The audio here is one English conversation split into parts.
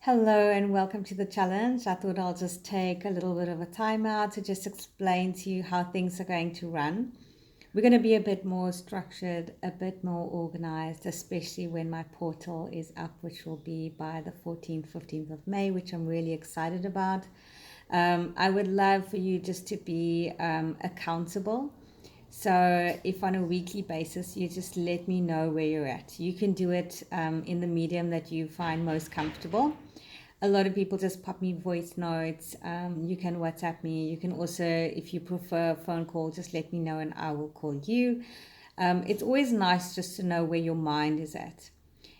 Hello and welcome to the challenge. I thought I'll just take a little bit of a time out to just explain to you how things are going to run. We're going to be a bit more structured, a bit more organized, especially when my portal is up, which will be by the 14th, 15th of May, which I'm really excited about. I would love for you just to be accountable. So if on a weekly basis, you just let me know where you're at. You can do it in the medium that you find most comfortable. A lot of people just pop me voice notes. You can WhatsApp me. You can also, if you prefer a phone call, just let me know and I will call you. It's always nice just to know where your mind is at.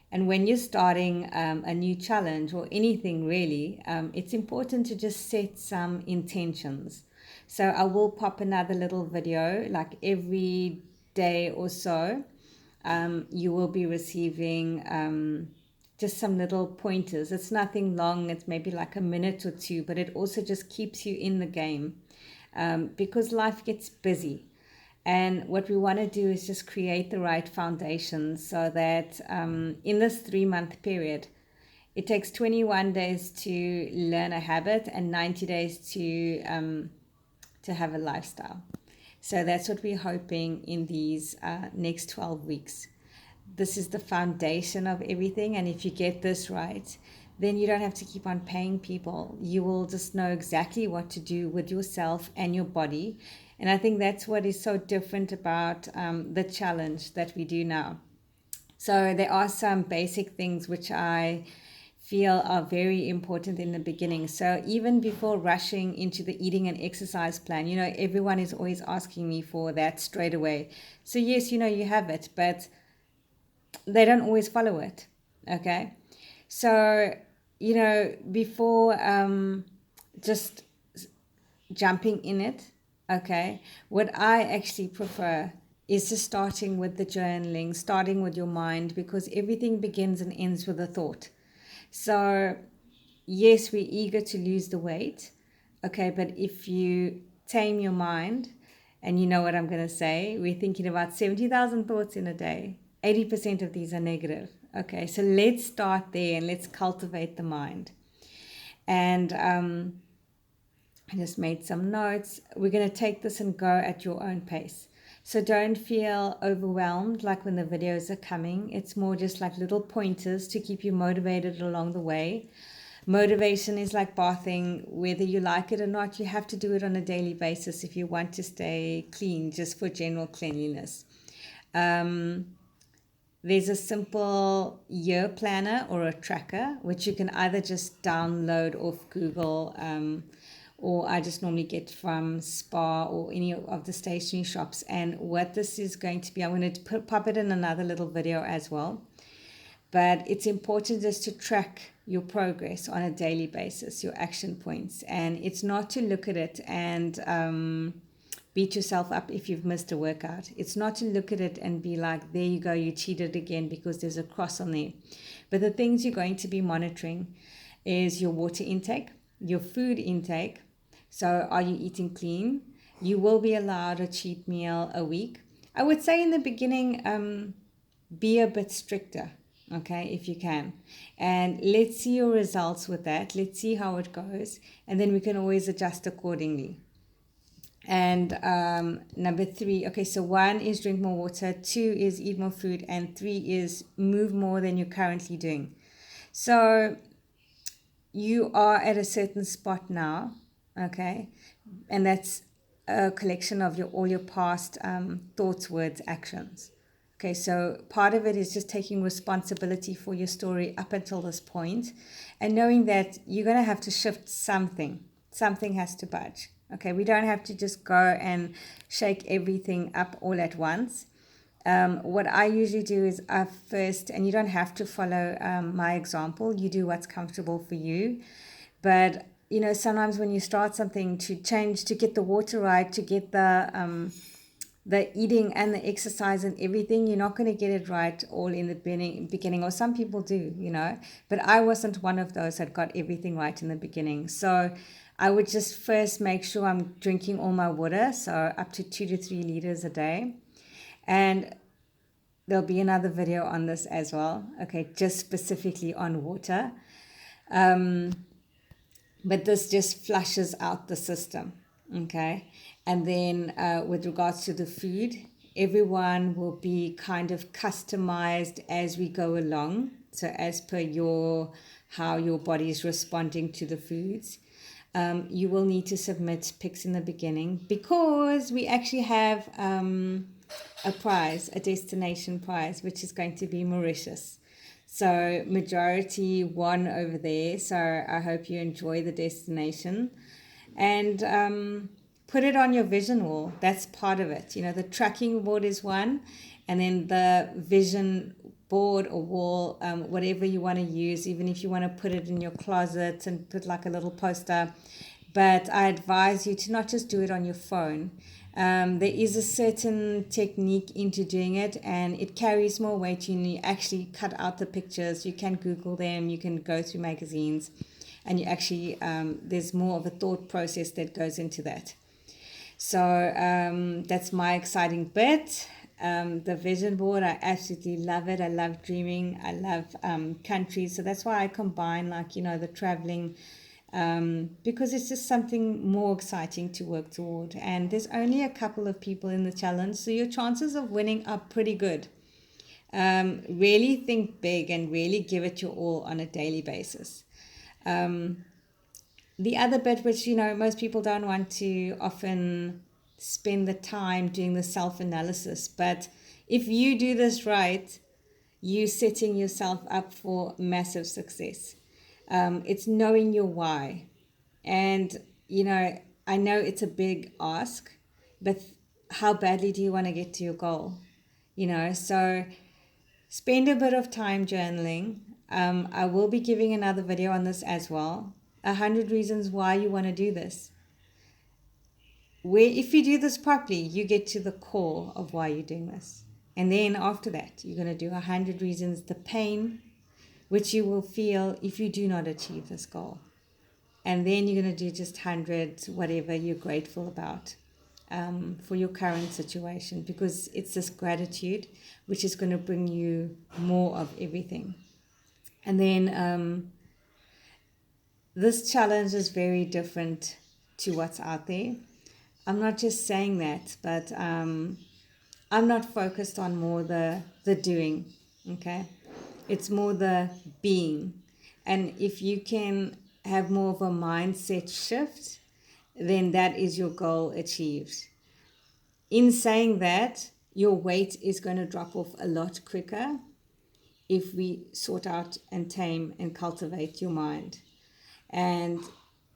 And when you're starting a new challenge or anything really, it's important to just set some intentions. So I will pop another little video like every day or so. You will be receiving just some little pointers. It's nothing long. It's maybe like a minute or two, but it also just keeps you in the game because life gets busy. And what we want to do is just create the right foundation so that in this 3-month period, it takes 21 days to learn a habit and 90 days to have a lifestyle. So that's what we're hoping in these next 12 weeks. This is the foundation of everything. And if you get this right, then you don't have to keep on paying people. You will just know exactly what to do with yourself and your body. And I think that's what is so different about the challenge that we do now. So there are some basic things which I feel are very important in the beginning. So even before rushing into the eating and exercise plan, everyone is always asking me for that straight away. So yes, you have it, but they don't always follow it. Okay. So, before just jumping in it, okay, what I actually prefer is just starting with the journaling, starting with your mind, because everything begins and ends with a thought. So, yes, we're eager to lose the weight, okay, but if you tame your mind, and you know what I'm going to say, we're thinking about 70,000 thoughts in a day. 80% of these are negative. Okay, so let's start there and let's cultivate the mind. And I just made some notes. We're going to take this and go at your own pace. So don't feel overwhelmed like when the videos are coming. It's more just like little pointers to keep you motivated along the way. Motivation is like bathing. Whether you like it or not, you have to do it on a daily basis if you want to stay clean, just for general cleanliness. There's a simple year planner or a tracker, which you can either just download off Google, or I just normally get from Spar or any of the stationery shops. And what this is going to be, I'm going to pop it in another little video as well. But it's important just to track your progress on a daily basis, your action points. And it's not to look at it and beat yourself up if you've missed a workout. It's not to look at it and be like, there you go, you cheated again because there's a cross on there. But the things you're going to be monitoring is your water intake, your food intake. So are you eating clean? You will be allowed a cheat meal a week. I would say in the beginning, be a bit stricter, okay, if you can. And let's see your results with that. Let's see how it goes. And then we can always adjust accordingly. And number 3, okay, so 1 is drink more water, 2 is eat more food, and 3 is move more than you're currently doing. So you are at a certain spot now, okay, and that's a collection of all your past thoughts, words, actions. Okay, so part of it is just taking responsibility for your story up until this point and knowing that you're going to have to shift something. Something has to budge. Okay, we don't have to just go and shake everything up all at once. What I usually do is I first, and you don't have to follow my example, you do what's comfortable for you. But, sometimes when you start something to change, to get the water right, to get the eating and the exercise and everything, you're not going to get it right all in the beginning, or some people do, but I wasn't one of those that got everything right in the beginning. So I would just first make sure I'm drinking all my water, so up to 2 to 3 liters a day. And there'll be another video on this as well, okay, just specifically on water. But this just flushes out the system. Okay. And then with regards to the food, everyone will be kind of customized as we go along. So as per how your body is responding to the foods. You will need to submit pics in the beginning, because we actually have a prize, a destination prize, which is going to be Mauritius. So majority won over there. So I hope you enjoy the destination, and put it on your vision wall. That's part of it. The tracking board is one, and then the vision board or wall, whatever you want to use, even if you want to put it in your closet and put like a little poster. But I advise you to not just do it on your phone. There is a certain technique into doing it, and it carries more weight. You actually cut out the pictures. You can Google them. You can go through magazines, and you actually there's more of a thought process that goes into that. So that's my exciting bit. The vision board, I absolutely love it. I love dreaming. I love countries. So that's why I combine the traveling, because it's just something more exciting to work toward. And there's only a couple of people in the challenge, so your chances of winning are pretty good. Really think big and really give it your all on a daily basis. The other bit, which most people don't want to often spend the time doing the self-analysis, but if you do this right, you're setting yourself up for massive success. It's knowing your why. And I know it's a big ask, but how badly do you want to get to your goal? So spend a bit of time journaling. I will be giving another video on this as well. 100 reasons why you want to do this. Where, if you do this properly, you get to the core of why you're doing this. And then after that, you're going to do 100 reasons, the pain which you will feel if you do not achieve this goal. And then you're going to do just 100, whatever you're grateful about for your current situation, because it's this gratitude which is going to bring you more of everything. And then this challenge is very different to what's out there. I'm not just saying that, but I'm not focused on more the doing, okay? It's more the being. And if you can have more of a mindset shift, then that is your goal achieved. In saying that, your weight is going to drop off a lot quicker if we sort out and tame and cultivate your mind. And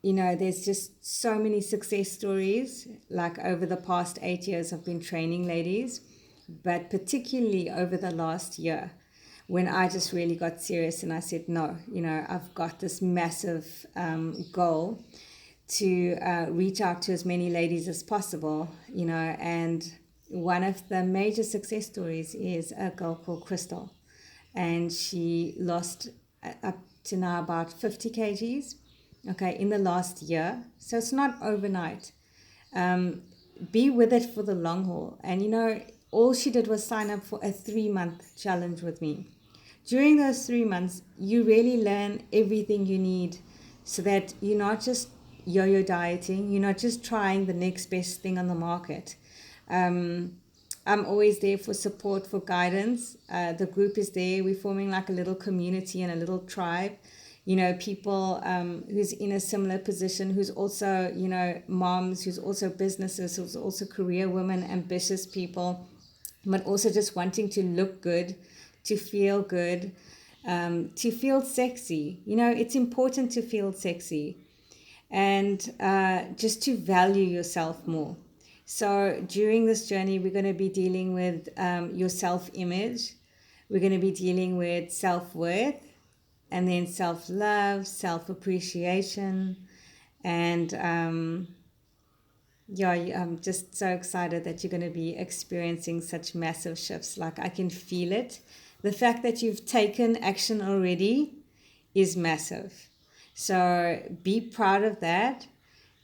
there's just so many success stories. Like over the past 8 years, I've been training ladies, but particularly over the last year, when I just really got serious and I said, no, I've got this massive goal to reach out to as many ladies as possible, and one of the major success stories is a girl called Crystal, and she lost up to now about 50 kgs, okay, in the last year. So it's not overnight. Be with it for the long haul. And all she did was sign up for a 3-month challenge with me. During those 3 months, you really learn everything you need, so that you're not just yo-yo dieting, you're not just trying the next best thing on the market. I'm always there for support, for guidance. The group is there. We're forming like a little community and a little tribe. People who's in a similar position, who's also, moms, who's also businesses, who's also career women, ambitious people, but also just wanting to look good, to feel good, to feel sexy. It's important to feel sexy, and just to value yourself more. So during this journey, we're going to be dealing with your self-image. We're going to be dealing with self-worth, and then self-love, self-appreciation. And I'm just so excited that you're going to be experiencing such massive shifts. Like, I can feel it. The fact that you've taken action already is massive. So be proud of that,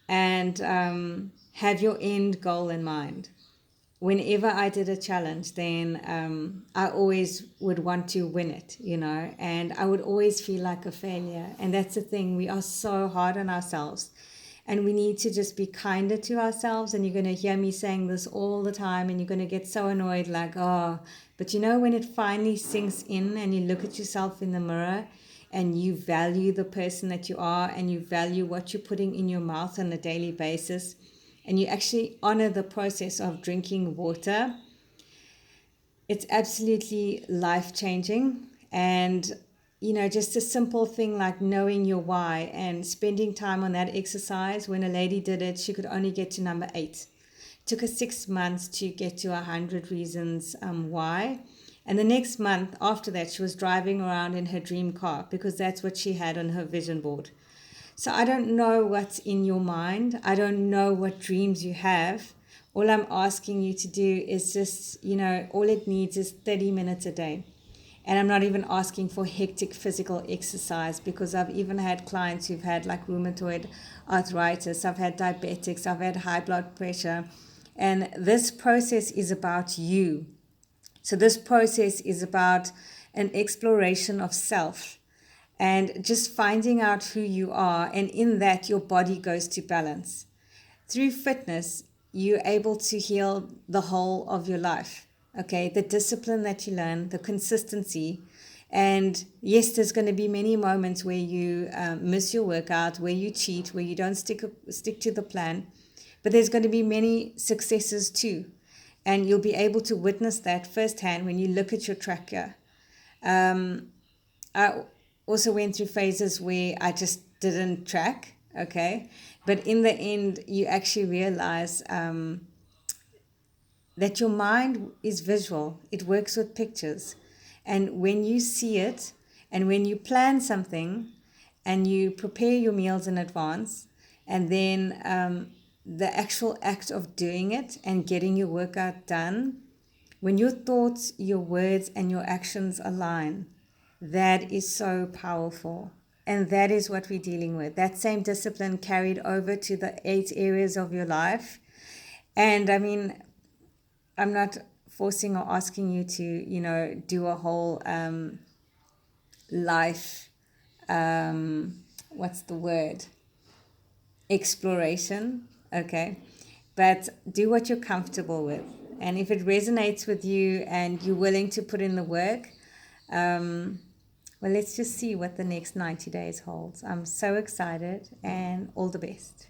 and have your end goal in mind. whenever I did a challenge, then I always would want to win it, and I would always feel like a failure. And that's the thing, we are so hard on ourselves, and we need to just be kinder to ourselves. And you're going to hear me saying this all the time, and you're going to get so annoyed, like, oh, but when it finally sinks in and you look at yourself in the mirror and you value the person that you are, and you value what you're putting in your mouth on a daily basis, and you actually honor the process of drinking water, it's absolutely life-changing. And just a simple thing like knowing your why and spending time on that exercise. When a lady did it, she could only get to number 8. It took her 6 months to get to 100 reasons why. And the next month after that, she was driving around in her dream car, because that's what she had on her vision board. So I don't know what's in your mind. I don't know what dreams you have. All I'm asking you to do is just, all it needs is 30 minutes a day. And I'm not even asking for hectic physical exercise, because I've even had clients who've had like rheumatoid arthritis. I've had diabetics. I've had high blood pressure. And this process is about you. So this process is about an exploration of self and just finding out who you are. And in that, your body goes to balance. Through fitness, you're able to heal the whole of your life. Okay, the discipline that you learn, the consistency. And yes, there's going to be many moments where you miss your workout, where you cheat, where you don't stick to the plan. But there's going to be many successes too. And you'll be able to witness that firsthand when you look at your tracker. I also went through phases where I just didn't track, okay? But in the end, you actually realize that your mind is visual. It works with pictures. And when you see it, and when you plan something, and you prepare your meals in advance, and then the actual act of doing it and getting your workout done, when your thoughts, your words, and your actions align, that is so powerful. And that is what we're dealing with. That same discipline carried over to the 8 areas of your life. And I mean, I'm not forcing or asking you to, do a whole life, what's the word? Exploration, okay? But do what you're comfortable with. And if it resonates with you and you're willing to put in the work, well, let's just see what the next 90 days holds. I'm so excited, and all the best.